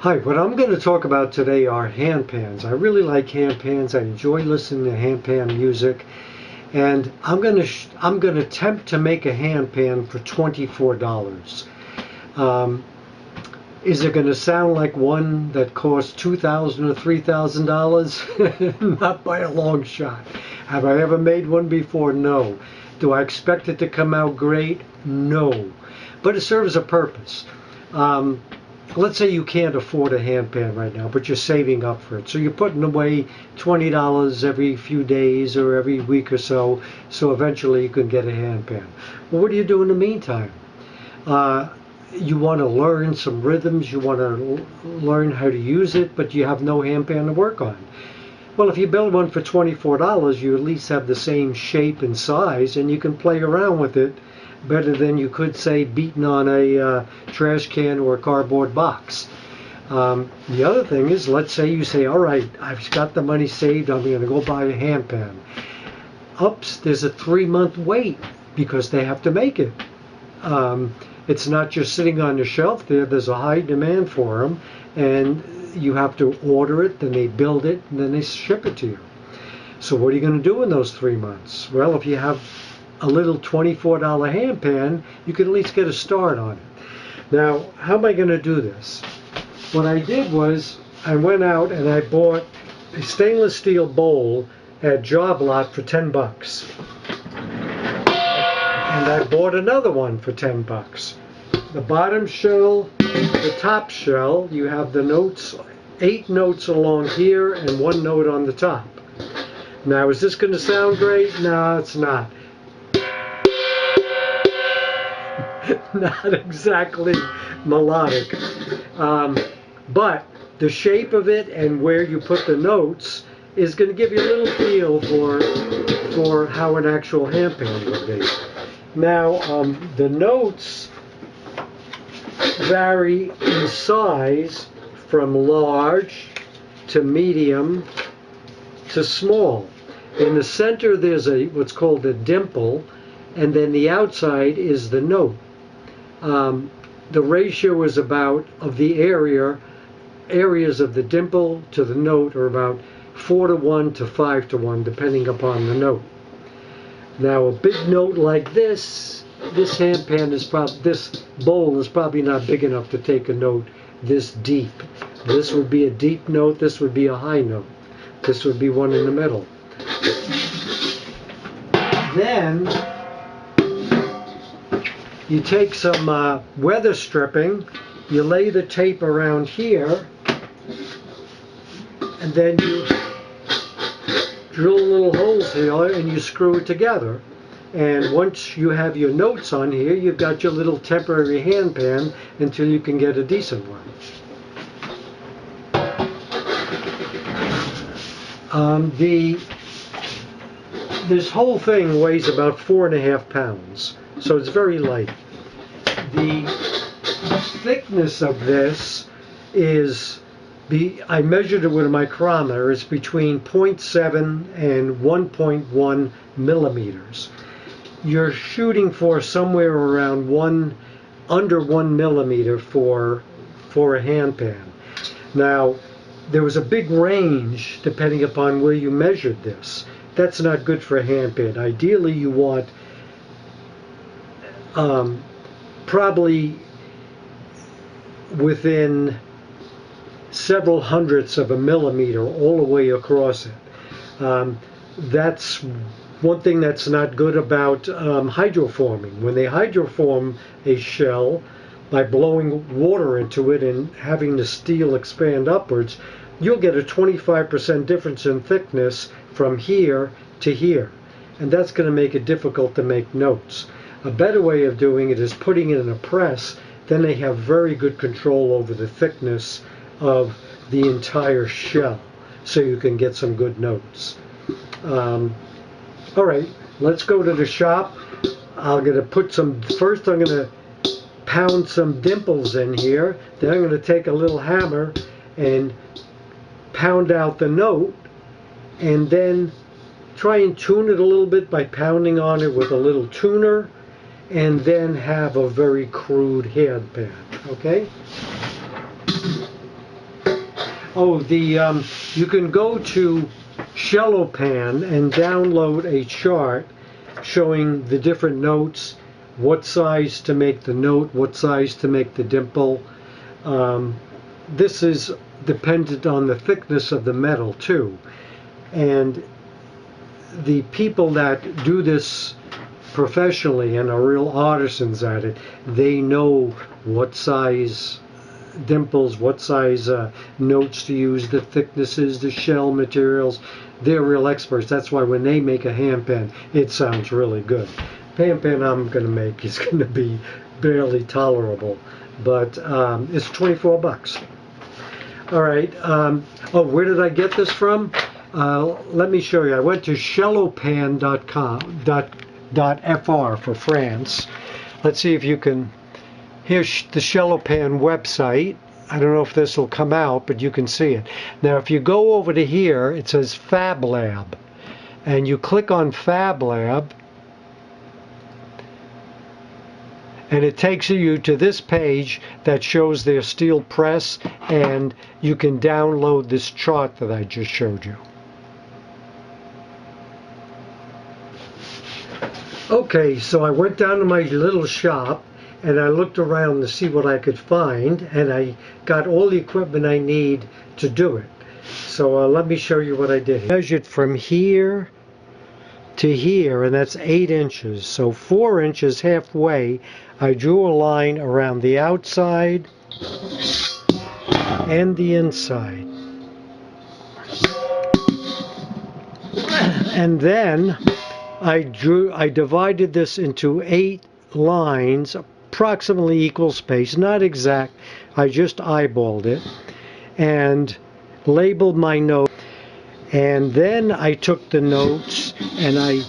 Hi, what I'm going to talk about today are handpans. I really like handpans. I enjoy listening to handpan music, and I'm going to attempt to make a handpan for $24. Um, is it going to sound like one that costs $2,000 or $3,000? Not by a long shot. Have I ever made one before? No. Do I expect it to come out great? No. But it serves a purpose. Um, let's say you can't afford a handpan right now, but you're saving up for it. So you're putting away $20 every few days or every week or so eventually you can get a handpan. Well, what do you do in the meantime? You want to learn some rhythms, you want to learn how to use it, but you have no handpan to work on. Well, if you build one for $24, you at least have the same shape and size, and you can play around with it better than you could, say, beating on a trash can or a cardboard box. The other thing is, let's say you say, all right, I've got the money saved, I'm going to go buy a handpan. Oops, there's a 3-month wait because they have to make it. It's not just sitting on the shelf there. There's a high demand for them, and you have to order it, then they build it, and then they ship it to you. So what are you going to do in those 3 months? Well, if you have a little $24 handpan, you can at least get a start on it. Now, how am I going to do this? What I did was I went out and I bought a stainless steel bowl at Job Lot for 10 bucks. And I bought another one for 10 bucks. The bottom shell, the top shell, you have the notes, 8 notes along here and 1 note on the top. Now, is this going to sound great? No, it's not. Not exactly melodic. But the shape of it and where you put the notes is going to give you a little feel for how an actual handpan would be. Now, the notes vary in size from large to medium to small. In the center there's what's called a dimple, and then the outside is the note. The ratio is about of the areas of the dimple to the note are about 4-to-1 to 5-to-1 depending upon the note. Now a big note like this handpan is this bowl is probably not big enough to take a note this deep. This would be a deep note, this would be a high note. This would be one in the middle. Then you take some weather stripping, you lay the tape around here, and then you drill little holes here and you screw it together. And once you have your notes on here, you've got your little temporary handpan until you can get a decent one. This whole thing weighs about 4.5 pounds, so it's very light. The thickness of this is, I measured it with a micrometer, it's between 0.7 and 1.1 millimeters. You're shooting for somewhere around under 1 millimeter for a handpan. Now, there was a big range depending upon where you measured this. That's not good for a handpan. Ideally, you want probably within several hundredths of a millimeter all the way across it. That's one thing that's not good about hydroforming. When they hydroform a shell by blowing water into it and having the steel expand upwards, you'll get a 25% difference in thickness from here to here. And that's going to make it difficult to make notes. A better way of doing it is putting it in a press. Then they have very good control over the thickness of the entire shell, so you can get some good notes. All right, let's go to the shop. First I'm going to pound some dimples in here. Then I'm going to take a little hammer and pound out the note, and then try and tune it a little bit by pounding on it with a little tuner, and then have a very crude handpan, okay? Oh, you can go to Pan and download a chart showing the different notes, what size to make the note, what size to make the dimple. This is dependent on the thickness of the metal too. And the people that do this professionally and are real artisans at it, they know what size dimples, what size notes to use, the thicknesses, the shell materials. They're real experts. That's why when they make a handpan, it sounds really good. Handpan I'm going to make is going to be barely tolerable, but it's 24 bucks. All right. Oh, where did I get this from? Let me show you. I went to shellopan.com.fr for France. Let's see if you can. Here's the Shellopan website. I don't know if this will come out, but you can see it. Now, if you go over to here, it says Fab Lab, and you click on Fab Lab, and it takes you to this page that shows their steel press, and you can download this chart that I just showed you. Okay, so I went down to my little shop and I looked around to see what I could find, and I got all the equipment I need to do it. So let me show you what I did. I measured from here to here, and that's 8 inches. So 4 inches halfway, I drew a line around the outside and the inside. And then I divided this into 8 lines, approximately equal space, not exact. I just eyeballed it and labeled my note. And then I took the notes and I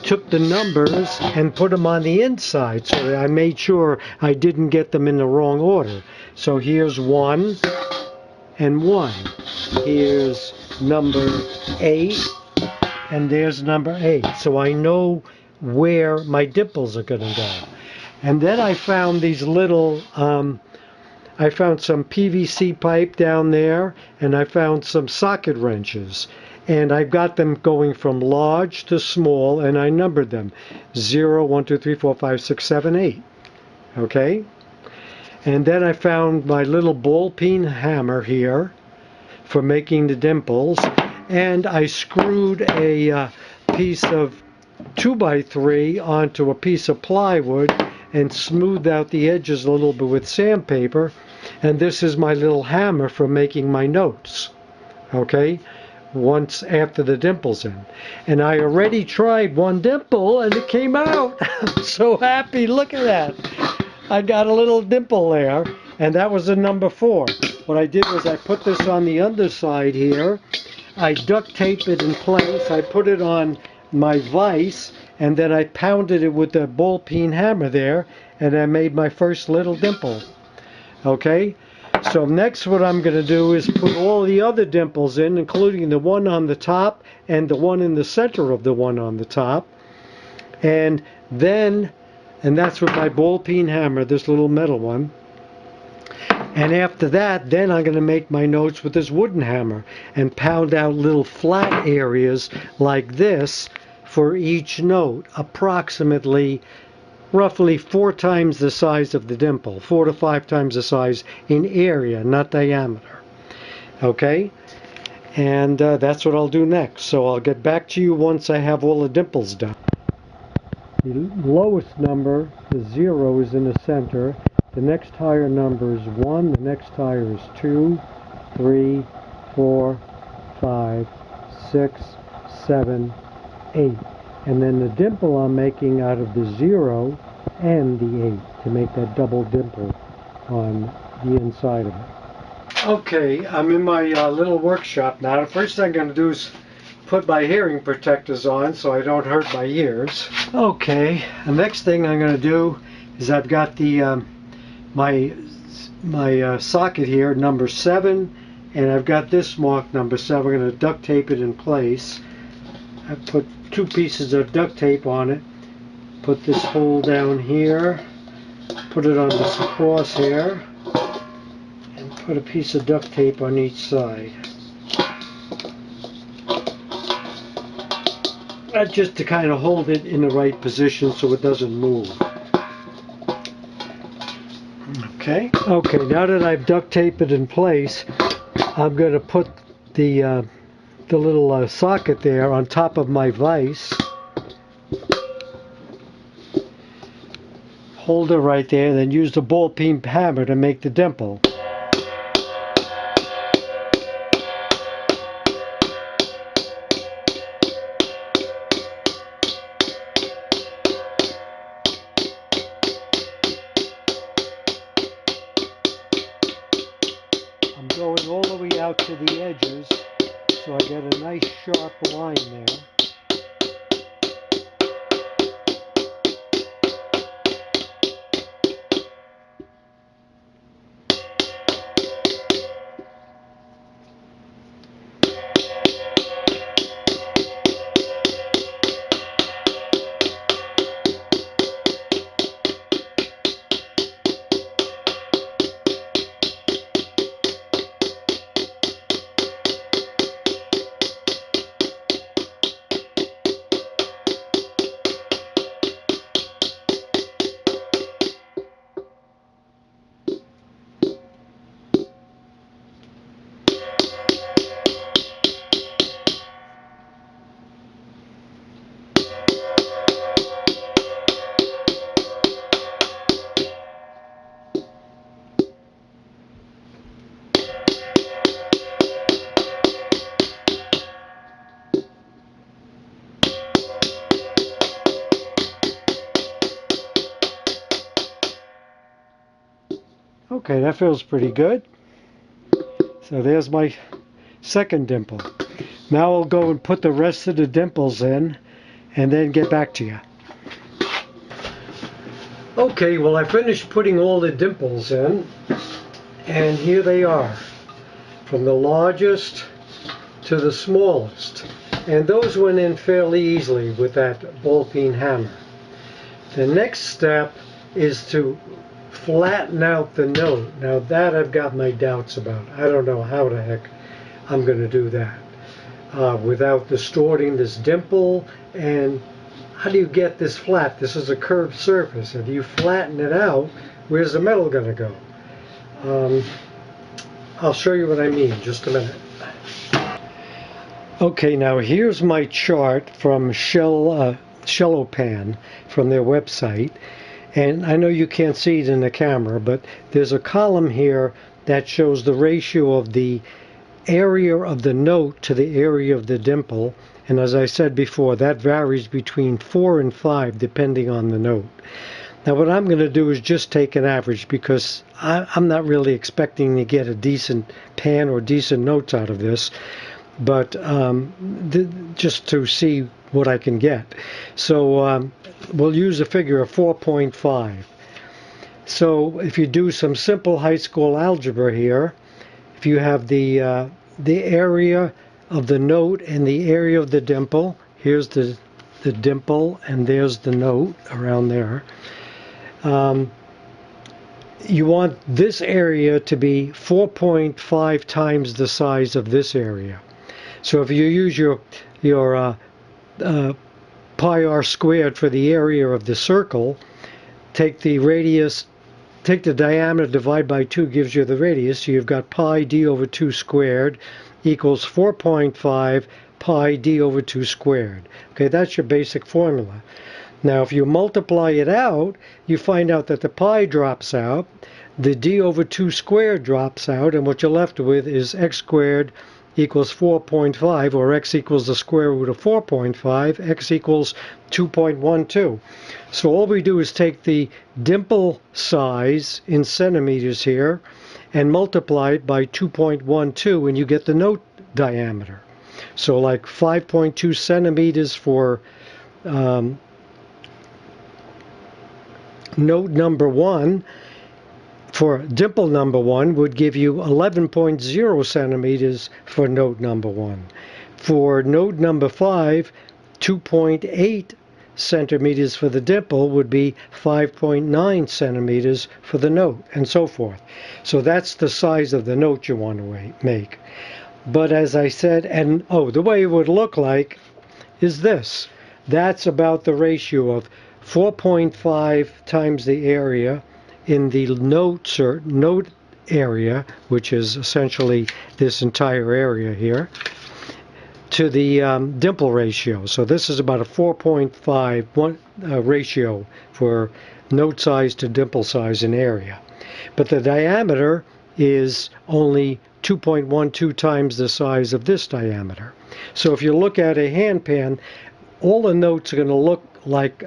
took the numbers and put them on the inside, so that I made sure I didn't get them in the wrong order. So here's 1 and 1. Here's number 8 and there's number 8. So I know where my dimples are going to go. And then I found these little, I found some PVC pipe down there, and I found some socket wrenches. And I've got them going from large to small, and I numbered them. 0, 1, 2, 3, 4, 5, 6, 7, 8. Okay? And then I found my little ball peen hammer here for making the dimples. And I screwed a piece of 2x3 onto a piece of plywood and smoothed out the edges a little bit with sandpaper. And this is my little hammer for making my notes. Okay? Once after the dimple's in. And I already tried one dimple and it came out. I'm so happy. Look at that. I got a little dimple there, and that was a number 4. What I did was I put this on the underside here. I duct taped it in place. I put it on my vise, and then I pounded it with the ball peen hammer there, and I made my first little dimple. Okay? So next what I'm going to do is put all the other dimples in, including the one on the top and the one in the center of the one on the top. And that's with my ball peen hammer, this little metal one. And after that, then I'm going to make my notes with this wooden hammer and pound out little flat areas like this for each note, approximately roughly 4 times the size of the dimple, 4 to 5 times the size in area, not diameter. Okay? And that's what I'll do next. So I'll get back to you once I have all the dimples done. The lowest number, the 0, is in the center. The next higher number is 1. The next higher is 2, 3, 4, 5, 6, 7, 8. And then the dimple I'm making out of the 0 and the 8 to make that double dimple on the inside of it. Okay, I'm in my little workshop now. The first thing I'm going to do is put my hearing protectors on so I don't hurt my ears. Okay, the next thing I'm going to do is I've got the my socket here, number 7, and I've got this marked number 7. I'm going to duct tape it in place. I put 2 pieces of duct tape on it. Put this hole down here. Put it on this crosshair. And put a piece of duct tape on each side. Just to kind of hold it in the right position so it doesn't move. Okay, now that I've duct taped it in place, I'm going to put the little socket there on top of my vise. Hold it right there, and then use the ball peen hammer to make the dimple. I'm going all the way out to the edges so I get a nice sharp line there. Okay, that feels pretty good. So there's my second dimple. Now I'll go and put the rest of the dimples in and then get back to you. Okay, well, I finished putting all the dimples in, and here they are, from the largest to the smallest. And those went in fairly easily with that ball peen hammer. The next step is to flatten out the note. Now that I've got my doubts about. I don't know how the heck I'm going to do that without distorting this dimple. And how do you get this flat? This is a curved surface. If you flatten it out, where's the metal going to go? I'll show you what I mean in just a minute. Okay, now here's my chart from Handpan from their website. And I know you can't see it in the camera, but there's a column here that shows the ratio of the area of the note to the area of the dimple. And as I said before, that varies between 4 and 5 depending on the note. Now what I'm going to do is just take an average, because I'm not really expecting to get a decent pan or decent notes out of this, but just to see what I can get. So we'll use a figure of 4.5. So if you do some simple high school algebra here, if you have the area of the note and the area of the dimple, here's the dimple and there's the note around there. You want this area to be 4.5 times the size of this area. So if you use your pi r squared for the area of the circle, take the radius, take the diameter, divide by 2 gives you the radius. So you've got pi d over 2 squared equals 4.5 pi d over 2 squared. Okay, that's your basic formula. Now if you multiply it out, you find out that the pi drops out, the d over 2 squared drops out, and what you're left with is x squared equals 4.5, or x equals the square root of 4.5, x equals 2.12. So all we do is take the dimple size in centimeters here and multiply it by 2.12, and you get the note diameter. So like 5.2 centimeters for note number 1, for dimple number 1 would give you 11.0 centimeters for note number 1. For note number 5, 2.8 centimeters for the dimple would be 5.9 centimeters for the note, and so forth. So that's the size of the note you want to make. But as I said, and oh, the way it would look like is this. That's about the ratio of 4.5 times the area in the note area, which is essentially this entire area here, to the dimple ratio. So this is about a 4.5 ratio for note size to dimple size in area. But the diameter is only 2.12 times the size of this diameter. So if you look at a handpan, all the notes are going to look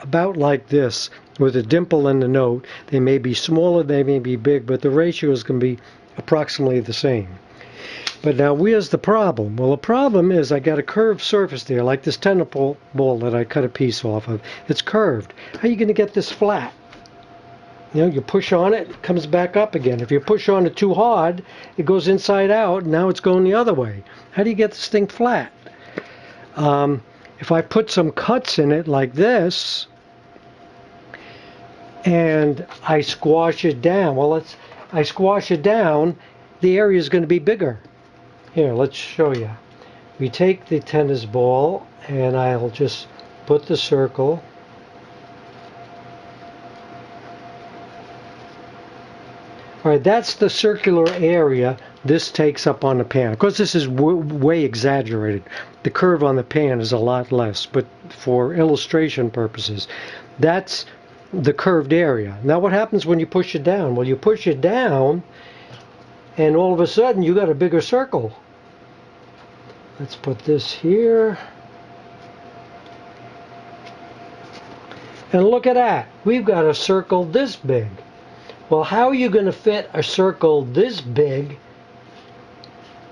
about like this, with a dimple in the note. They may be smaller, they may be big, but the ratio is going to be approximately the same. But now where's the problem? Well, the problem is I got a curved surface there, like this tennis ball that I cut a piece off of. It's curved. How are you going to get this flat? You know, you push on it, it comes back up again. If you push on it too hard, it goes inside out, and now it's going the other way. How do you get this thing flat? If I put some cuts in it like this, and I squash it down, I squash it down, the area is going to be bigger. Here, let's show you. We take the tennis ball, and I'll just put the circle. All right, that's the circular area this takes up on the pan. Of course, this is way exaggerated. The curve on the pan is a lot less, but for illustration purposes, that's the curved area. Now, what happens when you push it down? Well, you push it down, and all of a sudden, you got a bigger circle. Let's put this here. And look at that. We've got a circle this big. Well, how are you going to fit a circle this big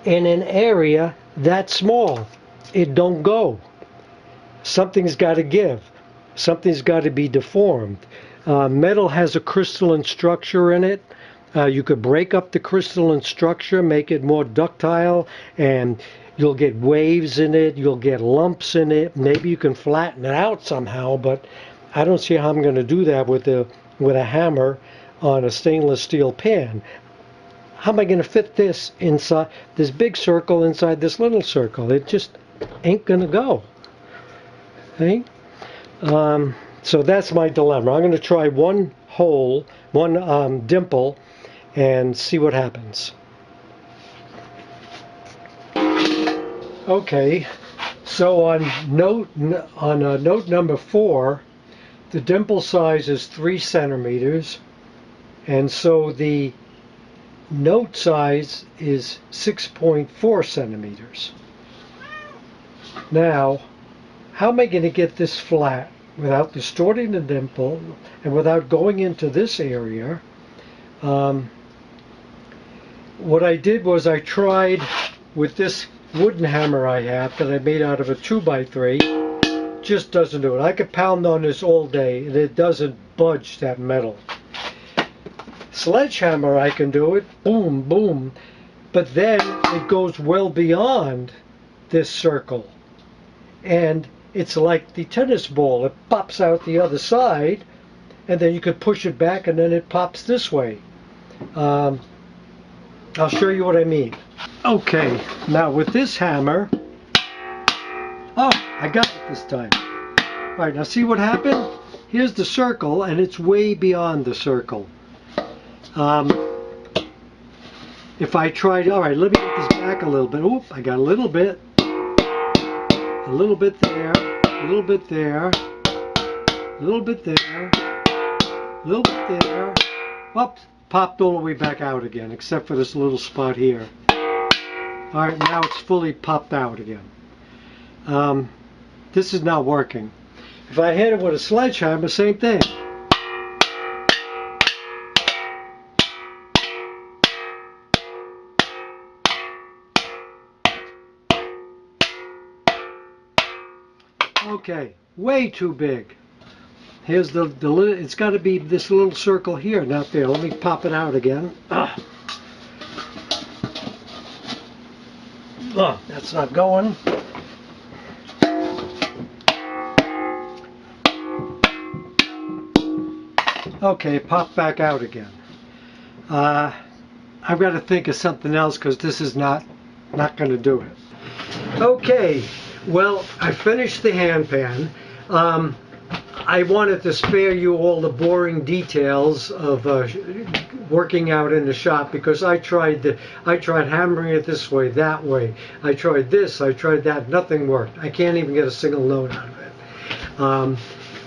in an area that small? It don't go. Something's got to give. Something's got to be deformed. Metal has a crystalline structure in it. You could break up the crystalline structure, make it more ductile, and you'll get waves in it, you'll get lumps in it. Maybe you can flatten it out somehow, but I don't see how I'm going to do that with a hammer on a stainless steel pan. How am I going to fit this inside this big circle inside this little circle? It just ain't going to go. Okay? So that's my dilemma. I'm going to try one hole, one dimple, and see what happens. Okay, so on note number 4, the dimple size is 3 centimeters, and so the note size is 6.4 centimeters. Now, how am I going to get this flat without distorting the dimple and without going into this area? What I did was I tried with this wooden hammer I have that I made out of a 2x3. Just doesn't do it. I could pound on this all day and it doesn't budge that metal. Sledgehammer, I can do it, boom, boom, but then it goes well beyond this circle, and it's like the tennis ball. It pops out the other side, and then you could push it back, and then it pops this way. I'll show you what I mean. Okay, now with this hammer, oh, I got it this time. All right, now see what happened? Here's the circle, and it's way beyond the circle. If I tried, all right, let me get this back a little bit. Oop, I got a little bit there, a little bit there, a little bit there, a little bit there. Whoops, popped all the way back out again, except for this little spot here. All right, now it's fully popped out again. This is not working. If I hit it with a sledgehammer, same thing. Okay, way too big. Here's the it's got to be this little circle here, not there. Let me pop it out again. Oh, that's not going. Okay, pop back out again. I've got to think of something else because this is not going to do it. Okay, well, I finished the handpan. I wanted to spare you all the boring details of working out in the shop because I tried hammering it this way, that way. I tried this, I tried that, nothing worked. I can't even get a single note out of it.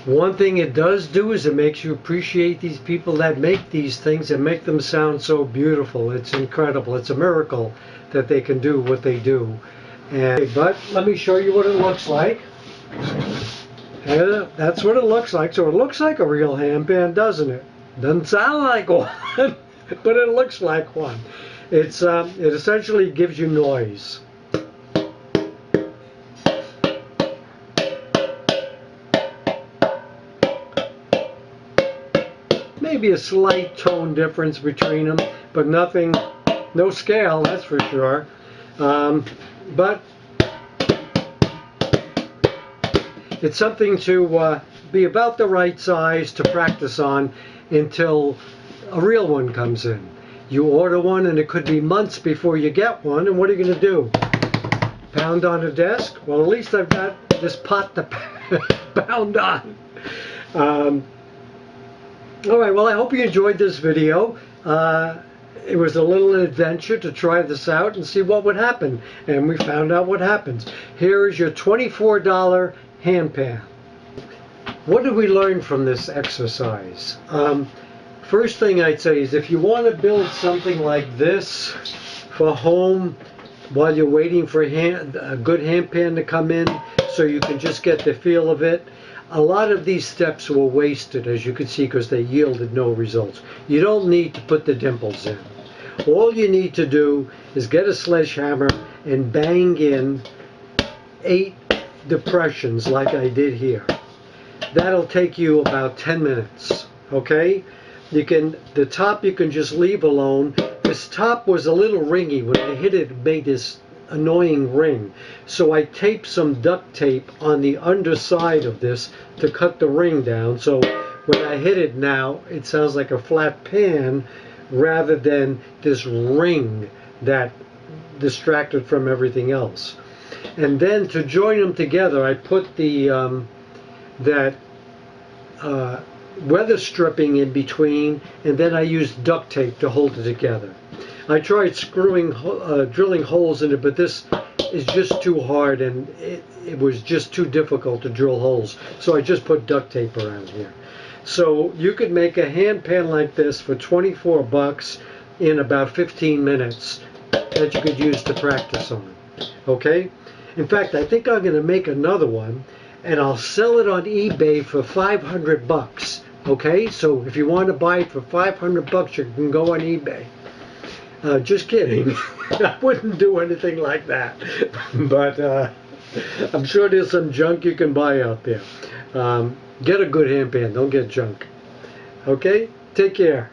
One thing it does do is it makes you appreciate these people that make these things and make them sound so beautiful. It's incredible. It's a miracle that they can do what they do. But let me show you what it looks like. And that's what it looks like. So it looks like a real handpan, doesn't it? Doesn't sound like one, but it looks like one. It essentially gives you noise. Maybe a slight tone difference between them, but nothing, no scale, that's for sure. But it's something to be about the right size to practice on until a real one comes in. You order one and it could be months before you get one, and what are you going to do? Pound on a desk? Well, at least I've got this pot to pound on. All right, well, I hope you enjoyed this video. It was a little adventure to try this out and see what would happen, and we found out what happens. Here is your $24 handpan. What did we learn from this exercise? First thing I'd say is if you want to build something like this for home while you're waiting for a good handpan to come in so you can just get the feel of it, a lot of these steps were wasted, as you can see, because they yielded no results. You don't need to put the dimples in. All you need to do is get a sledgehammer and bang in 8 depressions like I did here. That'll take you about 10 minutes, okay? The top you can just leave alone. This top was a little ringy. When I hit it, it made this annoying ring. So I taped some duct tape on the underside of this to cut the ring down. So when I hit it now, it sounds like a flat pan rather than this ring that distracted from everything else. And then to join them together, I put the weather stripping in between, and then I used duct tape to hold it together. I tried drilling holes in it, but this is just too hard, and it was just too difficult to drill holes. So I just put duct tape around here. So you could make a handpan like this for 24 bucks in about 15 minutes that you could use to practice on. Okay? In fact, I think I'm going to make another one, and I'll sell it on eBay for 500 bucks. Okay? So if you want to buy it for 500 bucks, you can go on eBay. Just kidding. I wouldn't do anything like that. But I'm sure there's some junk you can buy out there. Get a good handpan. Don't get junk. Okay? Take care.